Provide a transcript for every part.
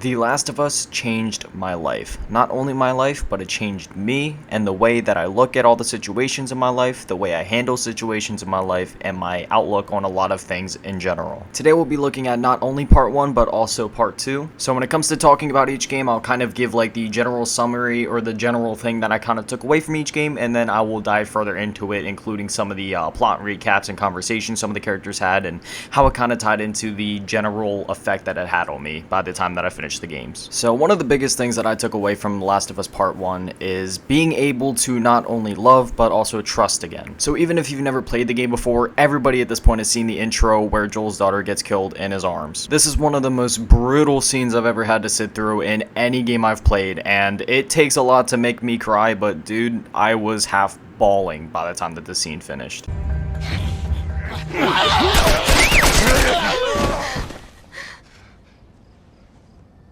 The Last of Us changed my life. Not only my life, but it changed me and the way that I look at all the situations in my life, the way I handle situations in my life, and my outlook on a lot of things in general. Today we'll be looking at not only part 1, but also part 2. So when it comes to talking about each game, I'll kind of give like the general summary or the general thing that I kind of took away from each game, and then I will dive further into it, including some of the plot recaps and conversations some of the characters had, and how it kind of tied into the general effect that it had on me by the time that I finished the games. So one of the biggest things that I took away from The Last of Us Part 1 is being able to not only love, but also trust again. So even if you've never played the game before, everybody at this point has seen the intro where Joel's daughter gets killed in his arms. This is one of the most brutal scenes I've ever had to sit through in any game I've played, and it takes a lot to make me cry, but dude, I was half bawling by the time that the scene finished.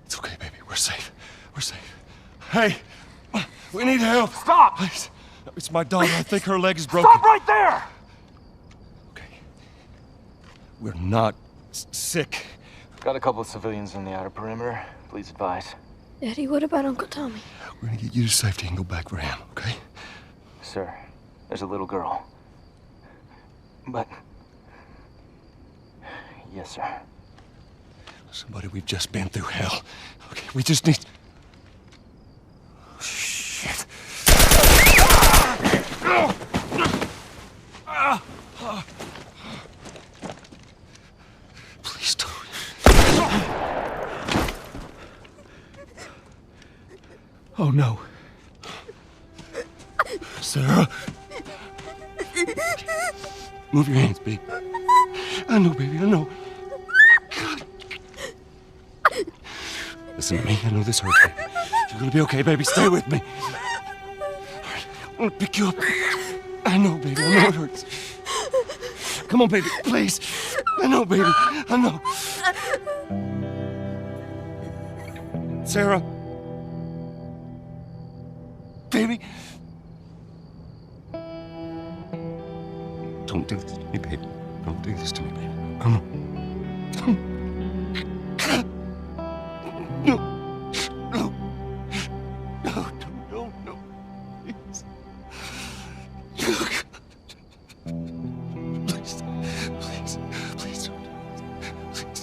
It's okay, baby. We're safe. We're safe. Hey, we need help. Stop! Please. It's my daughter. I think her leg is broken. Stop right there! Okay. We're not sick. Got a couple of civilians in the outer perimeter. Please advise. Daddy, what about Uncle Tommy? We're gonna get you to safety and go back for him, okay? Sir, there's a little girl. But... Yes, sir. Somebody, we've just been through hell. Okay, we just need... Shit. Please don't. Oh, no. Sarah. Move your hands, baby. I know, baby, I know. Listen to me, I know this hurts, baby. You're gonna be okay, baby. Stay with me. All right, I'm gonna pick you up. I know, baby, I know it hurts. Come on, baby, please. I know, baby, I know. Sarah. Baby. Don't do this to me, baby. Don't do this to me, baby. Come on. No. No. No, no, no. Please. Please. Please. Please don't. Please.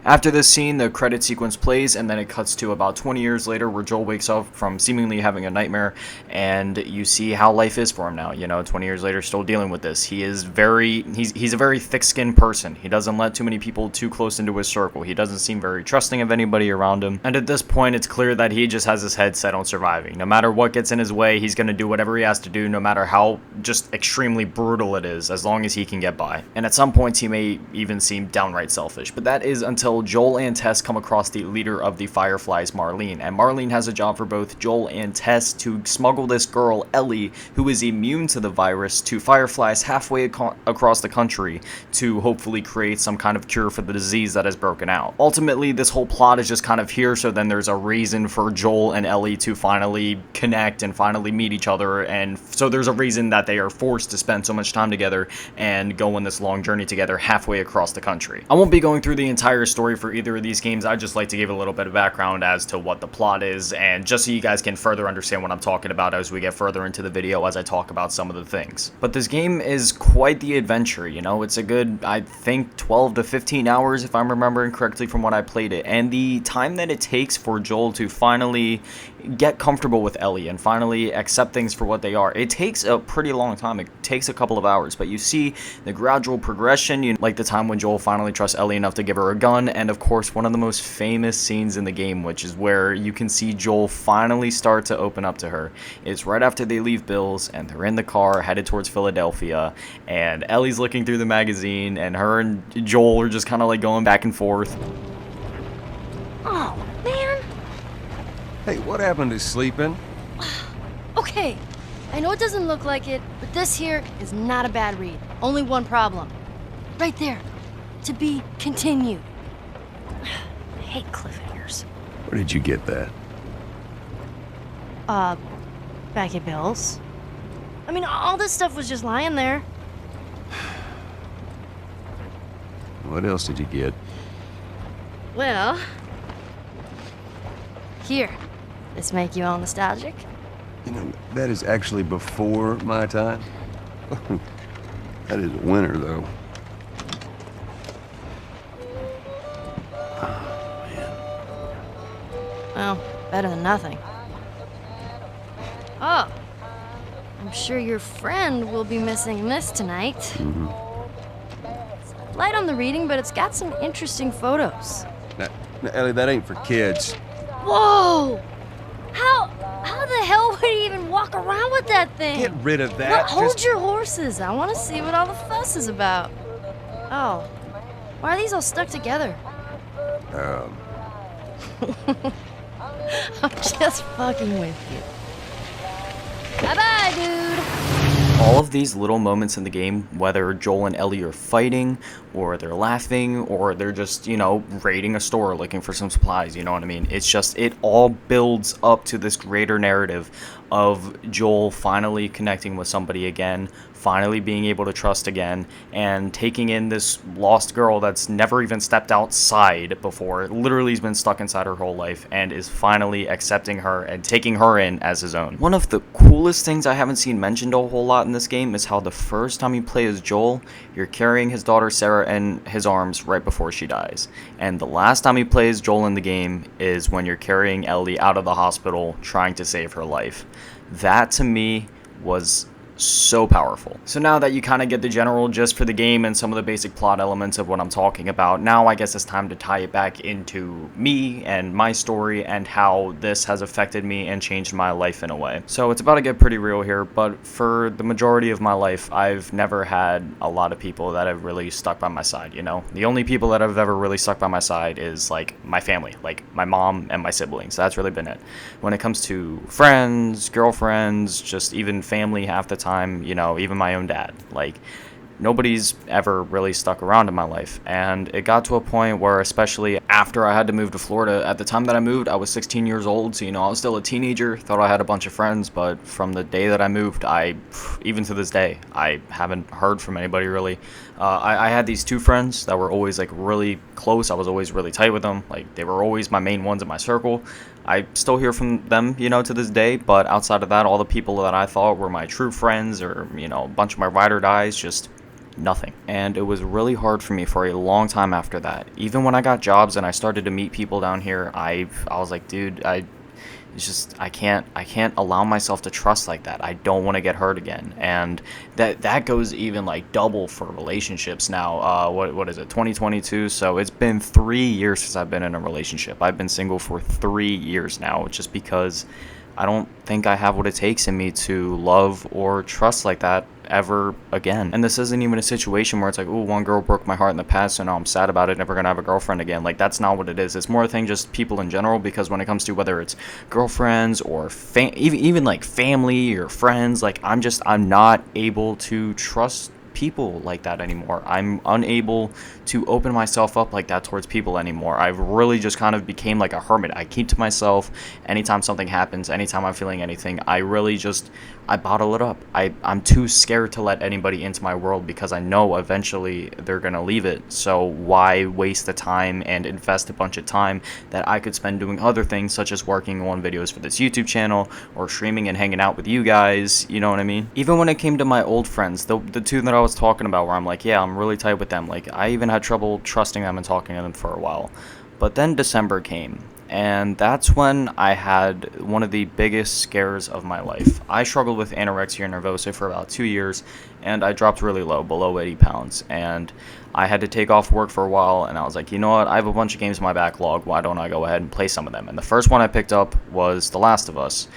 After this scene, the credit sequence plays, and then it cuts to about 20 years later where Joel wakes up from seemingly having a nightmare, and you see how life is for him now. You know, 20 years later, still dealing with this. He's a very thick-skinned person. He doesn't let too many people too close into his circle. He doesn't seem very trusting of anybody around him. And at this point, it's clear that he just has his head set on surviving. No matter what gets in his way, he's going to do whatever he has to do, no matter how just extremely brutal it is, as long as he can get by. And at some points, he may even seem downright selfish. But that is until Joel and Tess come across the leader of the Fireflies, Marlene, and Marlene has a job for both Joel and Tess to smuggle this girl, Ellie, who is immune to the virus, to Fireflies halfway across the country to hopefully create some kind of cure for the disease that has broken out. Ultimately, this whole plot is just kind of here so then there's a reason for Joel and Ellie to finally connect and finally meet each other, and so there's a reason that they are forced to spend so much time together and go on this long journey together halfway across the country. I won't be going through the entire story for either of these games. I'd just like to give a little bit of background as to what the plot is, and just so you guys can further understand what I'm talking about as we get further into the video as I talk about some of the things. But this game is quite the adventure, you know. It's a good, I think, 12 to 15 hours if I'm remembering correctly from when I played it, and the time that it takes for Joel to finally get comfortable with Ellie and finally accept things for what they are, it takes a pretty long time. It takes a couple of hours, but you see the gradual progression, like the time when Joel finally trusts Ellie enough to give her a gun, and of course one of the most famous scenes in the game, which is where you can see Joel finally start to open up to her. It's right after they leave Bill's and they're in the car headed towards Philadelphia, and Ellie's looking through the magazine, and her and Joel are just kind of like going back and forth. Oh, man. Hey, what happened to sleeping? Okay, I know it doesn't look like it, but this here is not a bad read. Only one problem. Right there. To be continued. I hate cliffhangers. Where did you get that? Back at Bill's. I mean, all this stuff was just lying there. What else did you get? Well, here. This make you all nostalgic? You know, that is actually before my time. That is a winner, though. Oh, man. Well, better than nothing. Oh, I'm sure your friend will be missing this tonight. Mm-hmm. It's light on the reading, but it's got some interesting photos. Now, Ellie, that ain't for kids. Whoa! How the hell would he even walk around with that thing? Get rid of that. Well, hold Just... your horses. I want to see what all the fuss is about. Oh, why are these all stuck together? I'm just fucking with you. Bye-bye, dude. All of these little moments in the game, whether Joel and Ellie are fighting, or they're laughing, or they're just, you know, raiding a store looking for some supplies, you know what I mean? It's just, it all builds up to this greater narrative of Joel finally connecting with somebody again, finally being able to trust again, and taking in this lost girl that's never even stepped outside before, literally has been stuck inside her whole life, and is finally accepting her and taking her in as his own. One of the coolest things I haven't seen mentioned a whole lot in this game is how the first time you play as Joel, you're carrying his daughter Sarah in his arms right before she dies. And the last time you play as Joel in the game is when you're carrying Ellie out of the hospital trying to save her life. That to me was so powerful. So now that you kind of get the general gist for the game and some of the basic plot elements of what I'm talking about, now I guess it's time to tie it back into me and my story and how this has affected me and changed my life in a way. So it's about to get pretty real here, but for the majority of my life, I've never had a lot of people that have really stuck by my side, you know? The only people that have ever really stuck by my side is like my family, like my mom and my siblings. That's really been it. When it comes to friends, girlfriends, just even family half the time, you know, even my own dad, like nobody's ever really stuck around in my life. And it got to a point where, especially after I had to move to Florida, at the time that I moved, I was 16 years old, so you know, I was still a teenager, thought I had a bunch of friends, but from the day that I moved, even to this day, I haven't heard from anybody really. I had these two friends that were always like really close. I was always really tight with them. Like they were always my main ones in my circle. I still hear from them, you know, to this day, but outside of that, all the people that I thought were my true friends or, you know, a bunch of my ride or dies, just nothing. And it was really hard for me for a long time after that. Even when I got jobs and I started to meet people down here, I was like, dude, it's just I can't allow myself to trust like that. I don't want to get hurt again. And that goes even like double for relationships now. What is it, 2022? So it's been 3 years since I've been in a relationship. I've been single for 3 years now, just because I don't think I have what it takes in me to love or trust like that ever again. And this isn't even a situation where it's like, ooh, one girl broke my heart in the past, so now I'm sad about it, never gonna have a girlfriend again. Like, that's not what it is. It's more a thing just people in general, because when it comes to whether it's girlfriends or even like family or friends, like I'm not able to trust people like that anymore. I'm unable to open myself up like that towards people anymore. I've really just kind of became like a hermit. I keep to myself. Anytime something happens, anytime I'm feeling anything, I bottle it up. I'm too scared to let anybody into my world, because I know eventually they're gonna leave it. So why waste the time and invest a bunch of time that I could spend doing other things, such as working on videos for this YouTube channel or streaming and hanging out with you guys, you know what I mean? Even when it came to my old friends, the two that I was talking about, where I'm like, yeah, I'm really tight with them, like I even had trouble trusting them and talking to them for a while. But then December came, and that's when I had one of the biggest scares of my life. I struggled with anorexia nervosa for about 2 years, and I dropped really low, below 80 pounds, and I had to take off work for a while, and I was like, you know what, I have a bunch of games in my backlog, why don't I go ahead and play some of them? And the first one I picked up was The Last of Us.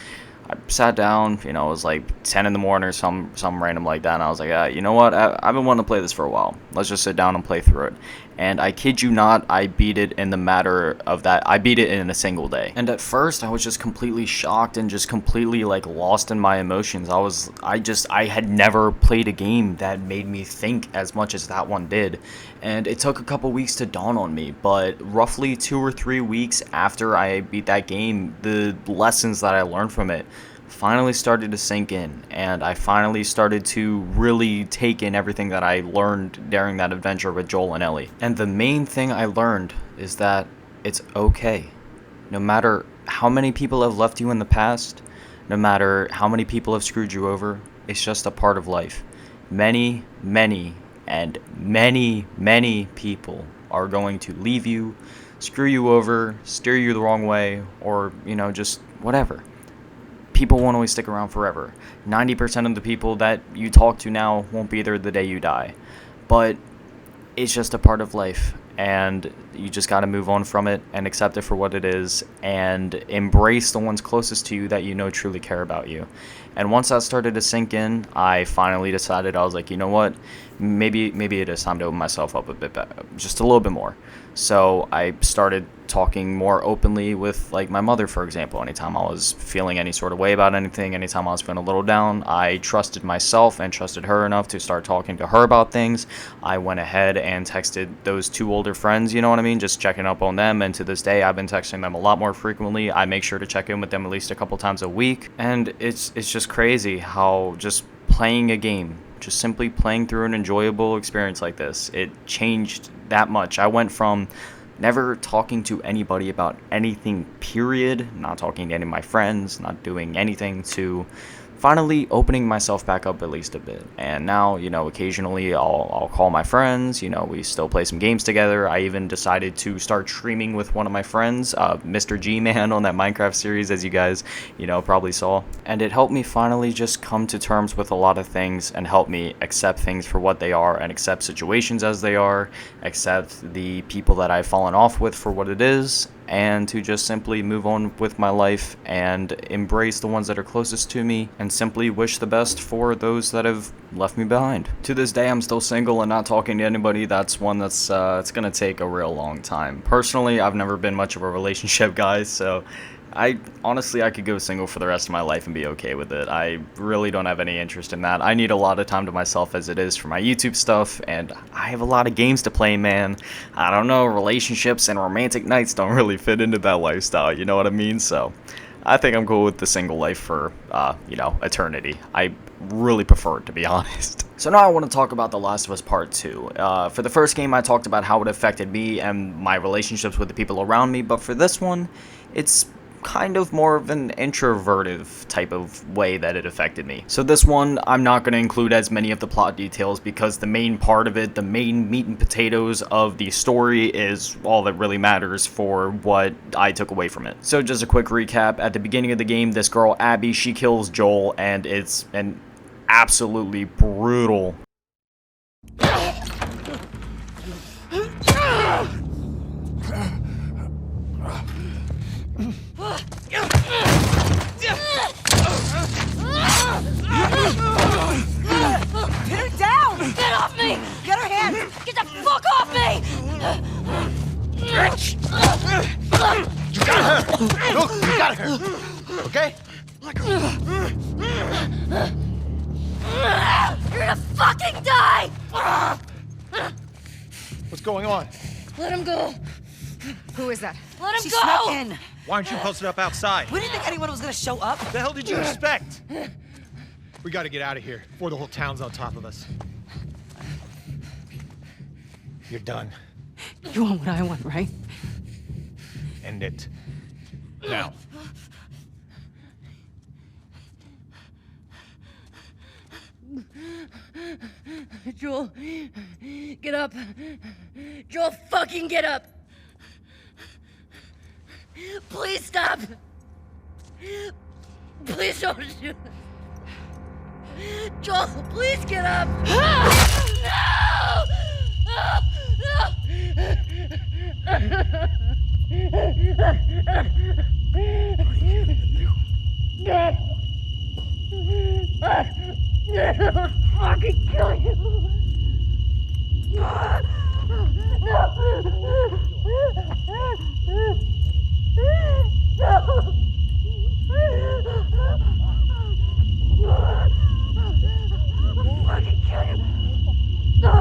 I sat down, you know, it was like 10 in the morning or some random like that, and I was like, you know what, I've been wanting to play this for a while. Let's just sit down and play through it. And I kid you not, I beat it in the matter of that. I beat it in a single day. And at first, I was just completely shocked and just completely like lost in my emotions. I had never played a game that made me think as much as that one did. And it took a couple weeks to dawn on me, but roughly 2 or 3 weeks after I beat that game, the lessons that I learned from it finally started to sink in, and I finally started to really take in everything that I learned during that adventure with Joel and Ellie. And the main thing I learned is that it's okay. No matter how many people have left you in the past, no matter how many people have screwed you over, it's just a part of life. Many, many, and many people are going to leave you, screw you over, steer you the wrong way, or, just whatever. People won't always stick around forever. 90% of the people that you talk to now won't be there the day you die. But it's just a part of life, and you just got to move on from it and accept it for what it is, and embrace the ones closest to you that you know truly care about you. And once that started to sink in, I finally decided, I was like, you know what, maybe it is time to open myself up a bit better, just a little bit more. So I started talking more openly with, like, my mother, for example. Anytime I was feeling any sort of way about anything, anytime I was feeling a little down, I trusted myself and trusted her enough to start talking to her about things. I went ahead and texted those 2 older friends, you know what I mean, just checking up on them, and to this day I've been texting them a lot more frequently. I make sure to check in with them at least a couple times a week, and it's just crazy how just playing a game, just simply playing through an enjoyable experience like this, it changed that much. I went from never talking to anybody about anything, period, not talking to any of my friends, not doing anything, to finally opening myself back up at least a bit. And now, occasionally I'll call my friends, we still play some games together. I even decided to start streaming with one of my friends, Mr. G-Man, on that Minecraft series, as you guys, probably saw. And it helped me finally just come to terms with a lot of things, and help me accept things for what they are, and accept situations as they are, accept the people that I've fallen off with for what it is, and to just simply move on with my life and embrace the ones that are closest to me, and simply wish the best for those that have left me behind. To this day, I'm still single and not talking to anybody. That's one that's it's gonna take a real long time. Personally, I've never been much of a relationship guy, so I could go single for the rest of my life and be okay with it. I really don't have any interest in that. I need a lot of time to myself as it is for my YouTube stuff, and I have a lot of games to play, man. I don't know, relationships and romantic nights don't really fit into that lifestyle, you know what I mean? So I think I'm cool with the single life for, eternity. I really prefer it, to be honest. So now I want to talk about The Last of Us Part 2. For the first game, I talked about how it affected me and my relationships with the people around me, but for this one, it's kind of more of an introvertive type of way that it affected me. So this one, I'm not going to include as many of the plot details, because the main part of it, the main meat and potatoes of the story, is all that really matters for what I took away from it. So just a quick recap. At the beginning of the game, this girl Abby, she kills Joel, and it's an absolutely brutal Pin her down! Get off me! Get her hands! Get the fuck off me! You got her! Look, you got her! Okay? You're gonna fucking die! What's going on? Let him go! Who is that? Let him She go! snuck in. Why aren't you posted up outside? We didn't think anyone was gonna show up. What the hell did you expect? We gotta get out of here before the whole town's on top of us. You're done. You want what I want, right? End it. Now. Joel, get up. Joel, fucking get up. Please stop. Please don't shoot. Joel, please get up. No! I'll fucking kill you. No.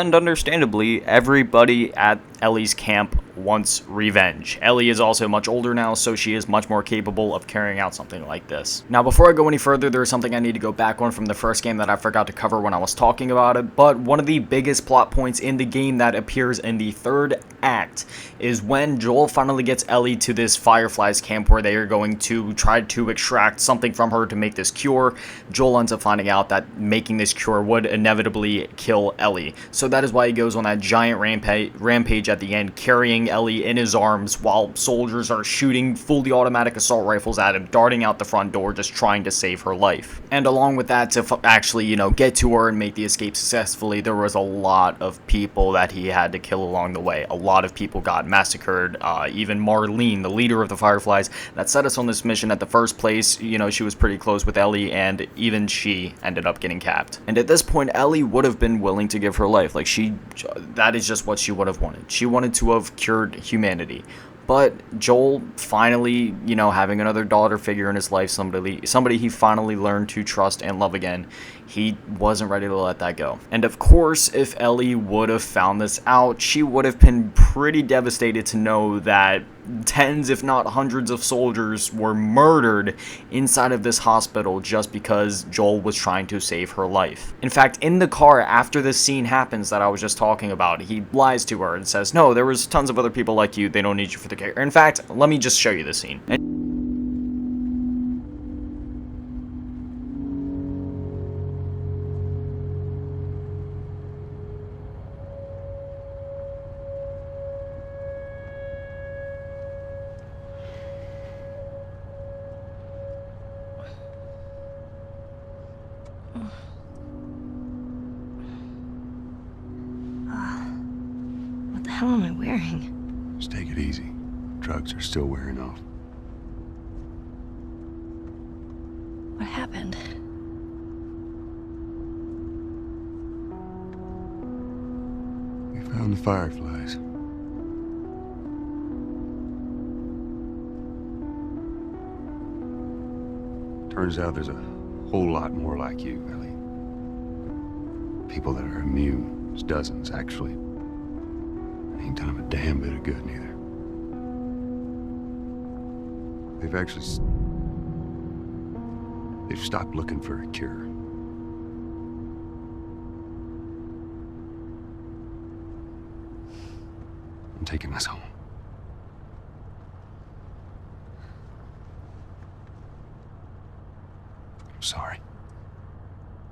and understandably, everybody at Ellie's camp wants revenge. Ellie is also much older now, so she is much more capable of carrying out something like this. Now, before I go any further, there is something I need to go back on from the first game that I forgot to cover when I was talking about it, but one of the biggest plot points in the game that appears in the third act is when Joel finally gets Ellie to this Fireflies camp where they are going to try to extract something from her to make this cure. Joel ends up finding out that making this cure would inevitably kill Ellie, so that is why he goes on that giant rampage at the end, carrying Ellie in his arms while soldiers are shooting fully automatic assault rifles at him, darting out the front door, just trying to save her life. And along with that, to actually, get to her and make the escape successfully, there was a lot of people that he had to kill along the way. A lot of people got massacred, even Marlene, the leader of the Fireflies, that set us on this mission at the first place. She was pretty close with Ellie, and even she ended up getting capped. And at this point, Ellie would have been willing to give her life. That is just what she would have wanted. She wanted to have cured humanity. But Joel finally, having another daughter figure in his life, somebody he finally learned to trust and love again, he wasn't ready to let that go. And of course, if Ellie would have found this out, she would have been pretty devastated to know that tens, if not hundreds of soldiers were murdered inside of this hospital just because Joel was trying to save her life. In fact, in the car after this scene happens that I was just talking about, he lies to her and says, no, there was tons of other people like you, they don't need you for the care. In fact, let me just show you the scene. What the hell am I wearing? Just take it easy. Drugs are still wearing off. What happened? We found the Fireflies. Turns out there's a whole lot more like you, Ellie. People that are immune. There's dozens, actually. Ain't done them a damn bit of good, neither. They've stopped looking for a cure. I'm taking us home. I'm sorry.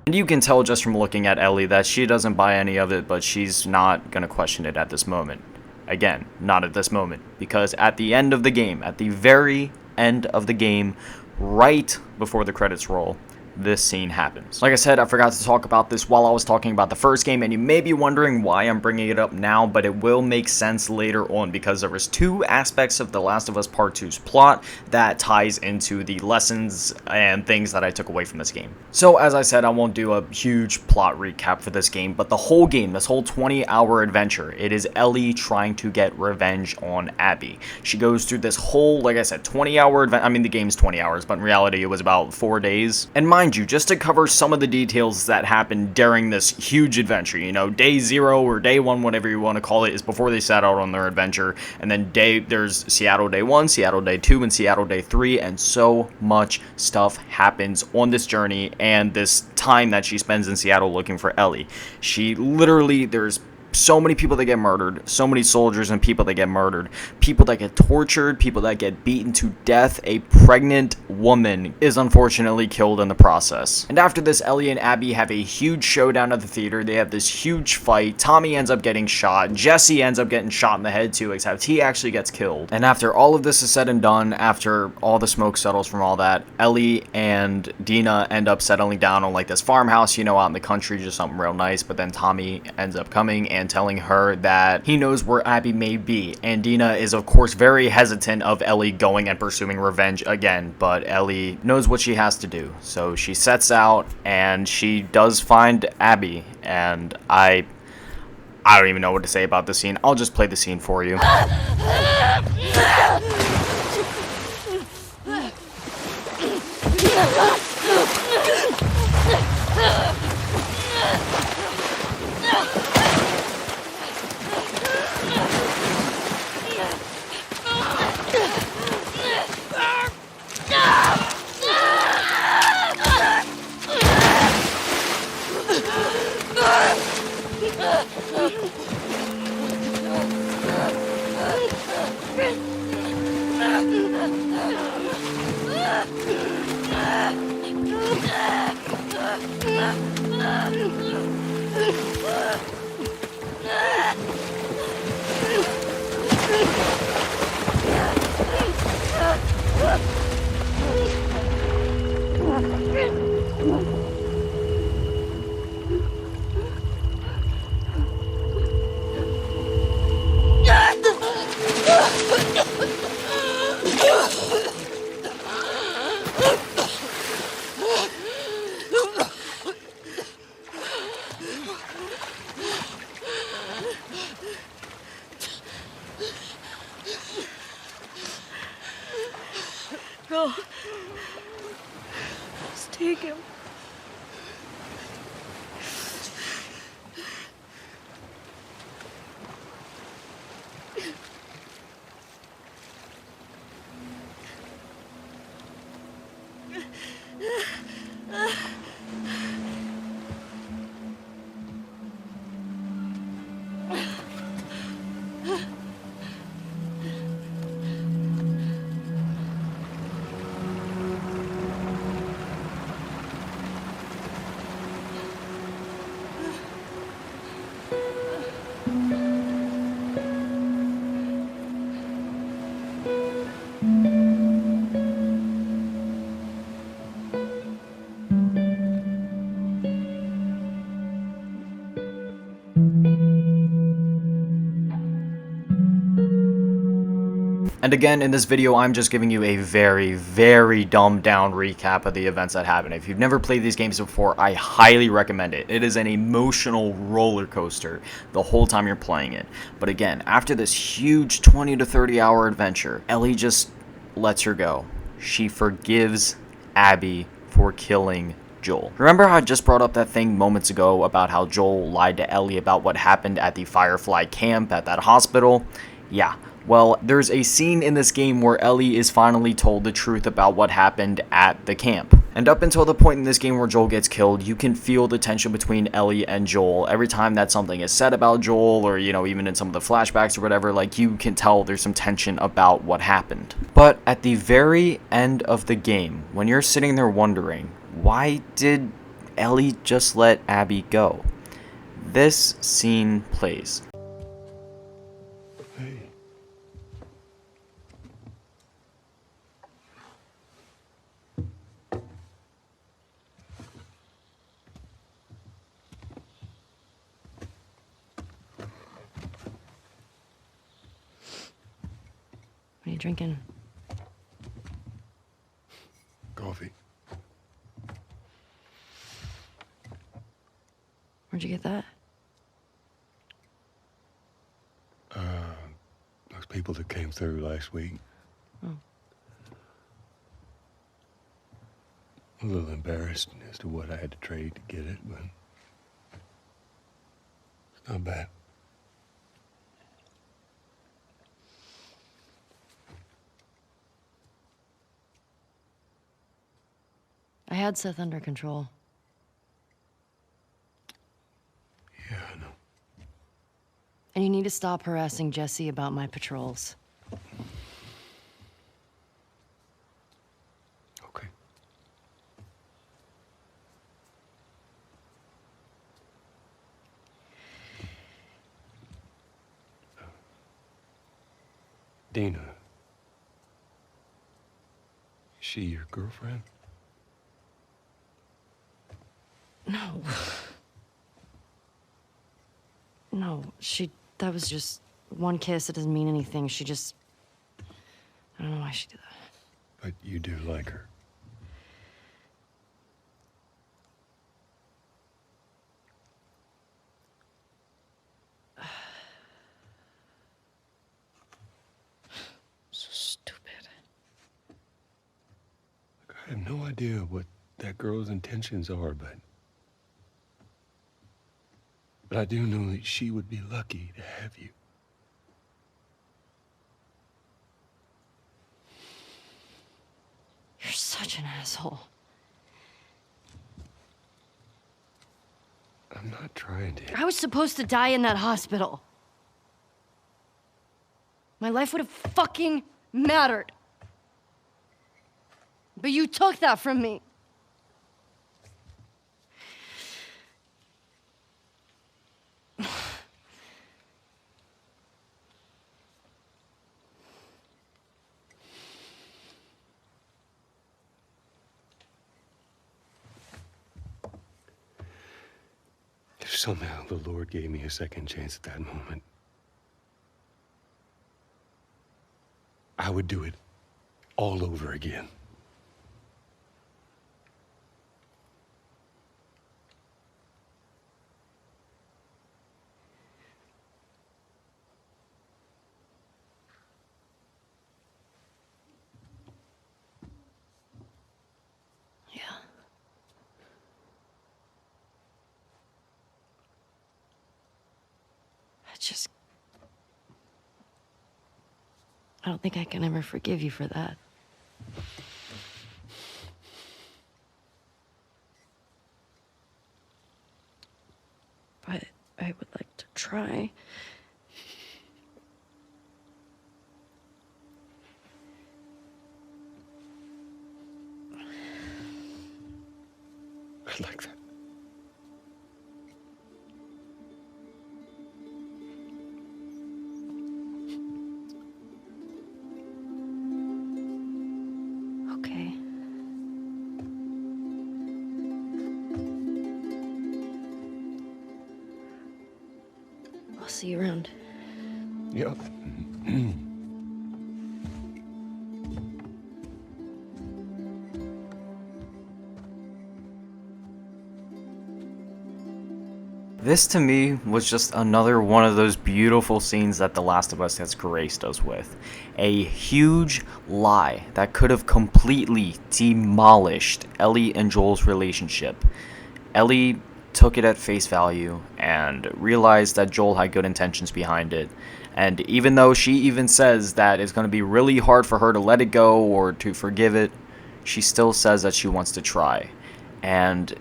And you can tell just from looking at Ellie that she doesn't buy any of it, but she's not going to question it at this moment. Again, not at this moment, because at the end of the game, at the very end of the game, right before the credits roll, this scene happens. Like I said, I forgot to talk about this while I was talking about the first game, and you may be wondering why I'm bringing it up now, but it will make sense later on, because there was two aspects of The Last of Us Part 2's plot that ties into the lessons and things that I took away from this game. So as I said, I won't do a huge plot recap for this game, but the whole game, this whole 20-hour adventure, it is Ellie trying to get revenge on Abby. She goes through this whole, like I said, 20-hour adventure. I mean, the game's 20 hours, but in reality, it was about 4 days. And mind you, just to cover some of the details that happened during this huge adventure, day 0 or day 1, whatever you want to call it, is before they set out on their adventure, and then there's Seattle day 1, Seattle day 2, and Seattle day 3, and so much stuff happens on this journey and this time that she spends in Seattle looking for Ellie. There's so many people that get murdered, so many soldiers and people that get murdered, people that get tortured, people that get beaten to death. A pregnant woman is unfortunately killed in the process. And after this, Ellie and Abby have a huge showdown at the theater. They have this huge fight. Tommy ends up getting shot. Jesse ends up getting shot in the head too, except he actually gets killed. And after all of this is said and done, after all the smoke settles from all that, Ellie and Dina end up settling down on this farmhouse, out in the country, just something real nice. But then Tommy ends up coming and telling her that he knows where Abby may be, and Dina is of course very hesitant of Ellie going and pursuing revenge again, but Ellie knows what she has to do, so she sets out and she does find Abby. And I don't even know what to say about the scene. I'll just play the scene for you. Go. Just take him. And again, in this video, I'm just giving you a very, very dumbed down recap of the events that happened. If you've never played these games before, I highly recommend it. It is an emotional roller coaster the whole time you're playing it. But again, after this huge 20 to 30 hour adventure, Ellie just lets her go. She forgives Abby for killing Joel. Remember how I just brought up that thing moments ago about how Joel lied to Ellie about what happened at the Firefly camp at that hospital? Yeah. Well, there's a scene in this game where Ellie is finally told the truth about what happened at the camp. And up until the point in this game where Joel gets killed, you can feel the tension between Ellie and Joel. Every time that something is said about Joel, or, you know, even in some of the flashbacks or whatever, like, you can tell there's some tension about what happened. But at the very end of the game, when you're sitting there wondering, why did Ellie just let Abby go? This scene plays. Hey. What are you drinking? Coffee. Where'd you get that? Those people that came through last week. Oh. I'm a little embarrassed as to what I had to trade to get it, but it's not bad. I had Seth under control. Yeah, I know. And you need to stop harassing Jesse about my patrols. Okay. Dina. Is she your girlfriend? No. No, that was just one kiss. It doesn't mean anything. I don't know why she did that. But you do like her. So stupid. Look, I have no idea what that girl's intentions are, but I do know that she would be lucky to have you. You're such an asshole. I'm not trying to. I was supposed to die in that hospital. My life would have fucking mattered. But you took that from me. somehow the Lord gave me a second chance at that moment, I would do it all over again. Yeah. I don't think I can ever forgive you for that. But I would like to try. I'd like that. Okay. I'll see you around. Yep. This to me was just another one of those beautiful scenes that The Last of Us has graced us with. A huge lie that could have completely demolished Ellie and Joel's relationship. Ellie took it at face value and realized that Joel had good intentions behind it. And even though she even says that it's going to be really hard for her to let it go or to forgive it, she still says that she wants to try. And,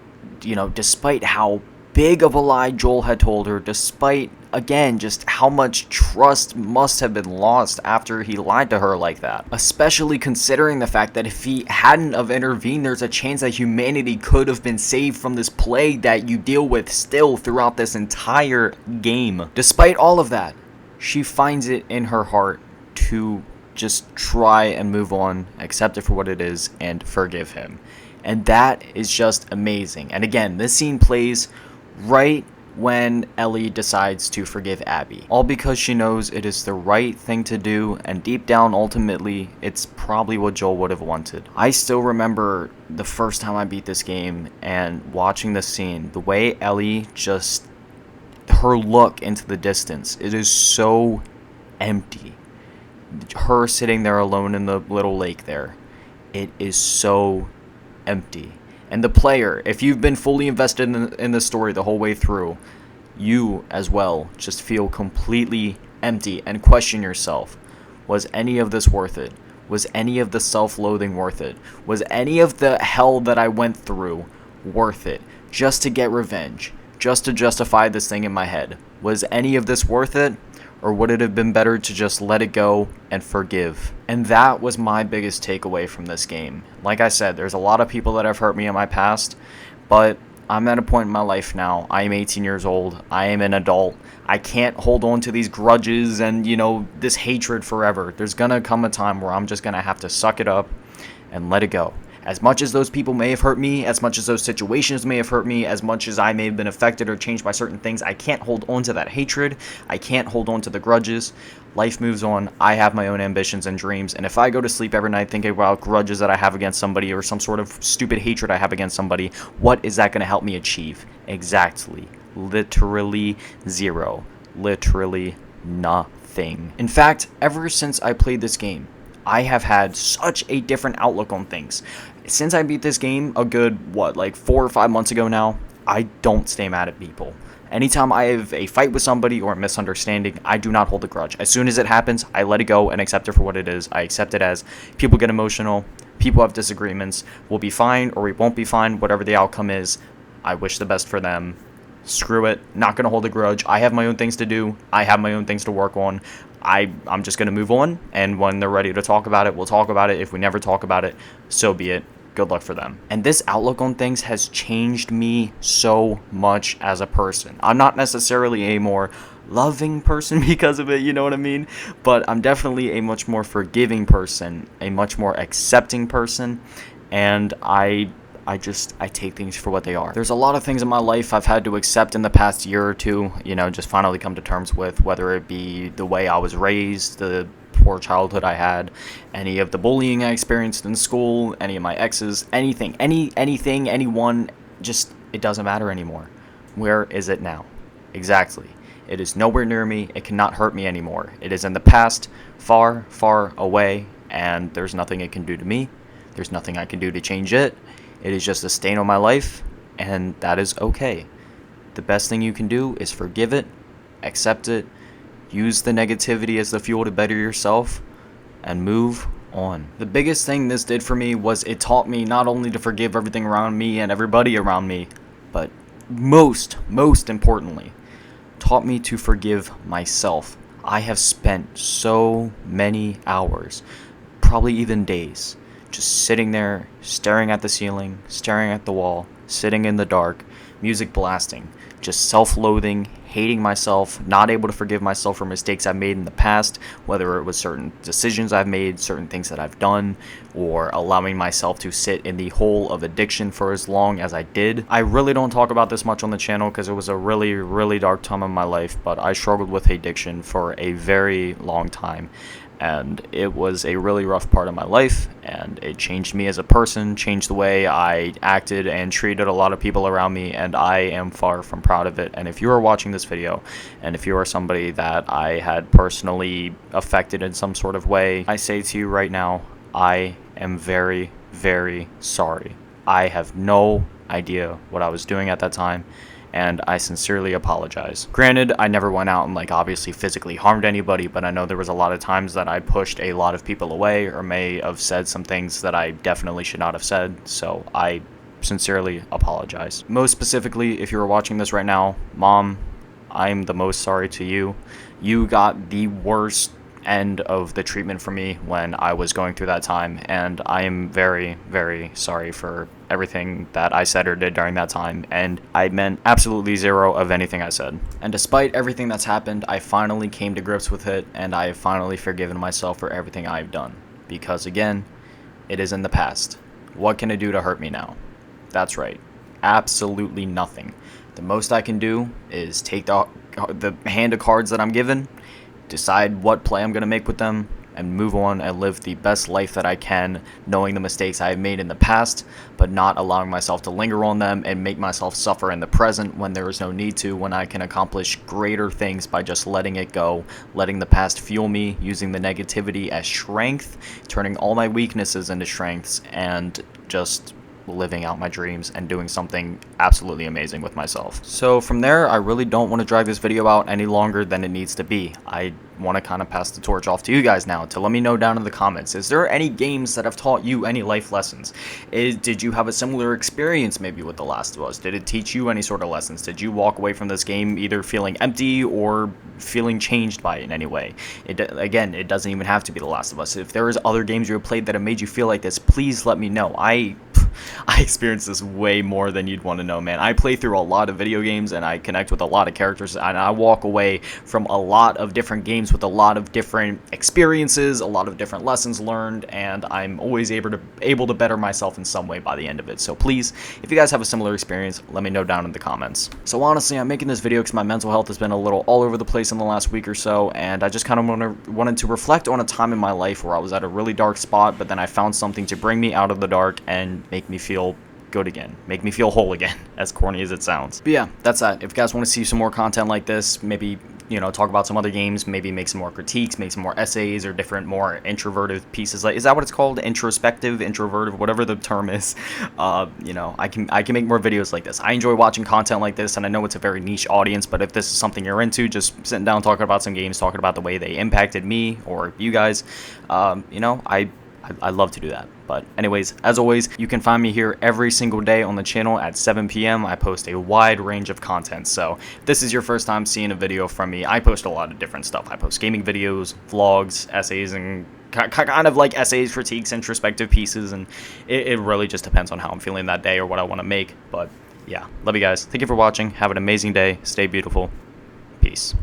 despite how big of a lie Joel had told her, despite, again, just how much trust must have been lost after he lied to her like that. Especially considering the fact that if he hadn't have intervened, there's a chance that humanity could have been saved from this plague that you deal with still throughout this entire game. Despite all of that, she finds it in her heart to just try and move on, accept it for what it is, and forgive him. And that is just amazing. And again, this scene plays right when Ellie decides to forgive Abby. All because she knows it is the right thing to do, and deep down, ultimately, it's probably what Joel would have wanted. I still remember the first time I beat this game and watching this scene, the way Ellie just, her look into the distance, it is so empty. Her sitting there alone in the little lake there, it is so empty. And the player, if you've been fully invested in the story the whole way through, you as well just feel completely empty and question yourself. Was any of this worth it? Was any of the self-loathing worth it? Was any of the hell that I went through worth it? Just to get revenge? Just to justify this thing in my head? Was any of this worth it? Or would it have been better to just let it go and forgive? And that was my biggest takeaway from this game. Like I said, there's a lot of people that have hurt me in my past, but I'm at a point in my life now. I am 18 years old. I am an adult. I can't hold on to these grudges and, this hatred forever. There's gonna come a time where I'm just gonna have to suck it up and let it go. As much as those people may have hurt me, as much as those situations may have hurt me, as much as I may have been affected or changed by certain things, I can't hold on to that hatred. I can't hold on to the grudges. Life moves on. I have my own ambitions and dreams. And if I go to sleep every night thinking about grudges that I have against somebody or some sort of stupid hatred I have against somebody, what is that going to help me achieve? Exactly. Literally zero. Literally nothing. In fact, ever since I played this game, I have had such a different outlook on things. Since I beat this game a good, 4 or 5 months ago now, I don't stay mad at people. Anytime I have a fight with somebody or a misunderstanding, I do not hold a grudge. As soon as it happens, I let it go and accept it for what it is. I accept it as people get emotional, people have disagreements, we'll be fine or we won't be fine, whatever the outcome is. I wish the best for them. Screw it, not going to hold a grudge. I have my own things to do. I have my own things to work on. I'm just going to move on, and when they're ready to talk about it, we'll talk about it. If we never talk about it, so be it. Good luck for them. And this outlook on things has changed me so much as a person. I'm not necessarily a more loving person because of it, you know what I mean? But I'm definitely a much more forgiving person, a much more accepting person, and I I take things for what they are. There's a lot of things in my life I've had to accept in the past year or two, you know, just finally come to terms with, whether it be the way I was raised, the poor childhood I had, any of the bullying I experienced in school, any of my exes, anything, anyone, just, it doesn't matter anymore. Where is it now? Exactly. It is nowhere near me. It cannot hurt me anymore. It is in the past, far, far away, and there's nothing it can do to me. There's nothing I can do to change it. It is just a stain on my life, and that is okay. The best thing you can do is forgive it, accept it, use the negativity as the fuel to better yourself, and move on. The biggest thing this did for me was it taught me not only to forgive everything around me and everybody around me, but most importantly, taught me to forgive myself. I have spent so many hours, probably even days, just sitting there, staring at the ceiling, staring at the wall, sitting in the dark, music blasting, just self-loathing, hating myself, not able to forgive myself for mistakes I've made in the past, whether it was certain decisions I've made, certain things that I've done, or allowing myself to sit in the hole of addiction for as long as I did. I really don't talk about this much on the channel because it was a really, really dark time in my life, but I struggled with addiction for a very long time. And it was a really rough part of my life, and it changed me as a person, changed the way I acted and treated a lot of people around me, and I am far from proud of it. And if you are watching this video, and if you are somebody that I had personally affected in some sort of way, I say to you right now, I am very, very sorry. I have no idea what I was doing at that time, and I sincerely apologize. Granted, I never went out and obviously physically harmed anybody, but I know there was a lot of times that I pushed a lot of people away or may have said some things that I definitely should not have said, so I sincerely apologize. Most specifically, if you're watching this right now, Mom, I'm the most sorry to you. You got the worst end of the treatment for me when I was going through that time, and I am very, very sorry for everything that I said or did during that time, and I meant absolutely zero of anything I said. And despite everything that's happened, I finally came to grips with it, and I have finally forgiven myself for everything I've done, because again, it is in the past. What can it do to hurt me now? That's right, absolutely nothing. The most I can do is take the hand of cards that I'm given, decide what play I'm going to make with them, and move on and live the best life that I can, knowing the mistakes I have made in the past, but not allowing myself to linger on them and make myself suffer in the present when there is no need to, when I can accomplish greater things by just letting it go, letting the past fuel me, using the negativity as strength, turning all my weaknesses into strengths, and just living out my dreams and doing something absolutely amazing with myself. So from there, I really don't want to drag this video out any longer than it needs to be. I want to kind of pass the torch off to you guys now to let me know down in the comments. Is there any games that have taught you any life lessons? Did you have a similar experience maybe with The Last of Us? Did it teach you any sort of lessons? Did you walk away from this game either feeling empty or feeling changed by it in any way? Again, it doesn't even have to be The Last of Us. If there is other games you have played that have made you feel like this, please let me know. I experience this way more than you'd want to know, man. I play through a lot of video games and I connect with a lot of characters, and I walk away from a lot of different games with a lot of different experiences, a lot of different lessons learned, and I'm always able to better myself in some way by the end of it. So please, if you guys have a similar experience, let me know down in the comments. So honestly, I'm making this video because my mental health has been a little all over the place in the last week or so, and I just kind of wanted to reflect on a time in my life where I was at a really dark spot, but then I found something to bring me out of the dark and make me feel good again, make me feel whole again, as corny as it sounds. But yeah, that's that. If you guys want to see some more content like this, maybe, you know, talk about some other games, maybe make some more critiques, make some more essays or different more introverted pieces, like, is that what it's called? Introspective, introverted, whatever the term is. You know, I can make more videos like this. I enjoy watching content like this, and I know it's a very niche audience, but if this is something you're into, just sitting down talking about some games, talking about the way they impacted me or you guys, you know, I'd love to do that. But anyways, as always, you can find me here every single day on the channel at 7 p.m. I post a wide range of content. So if this is your first time seeing a video from me, I post a lot of different stuff. I post gaming videos, vlogs, essays, and kind of like essays, critiques, introspective pieces. And it really just depends on how I'm feeling that day or what I want to make. But yeah, love you guys. Thank you for watching. Have an amazing day. Stay beautiful. Peace.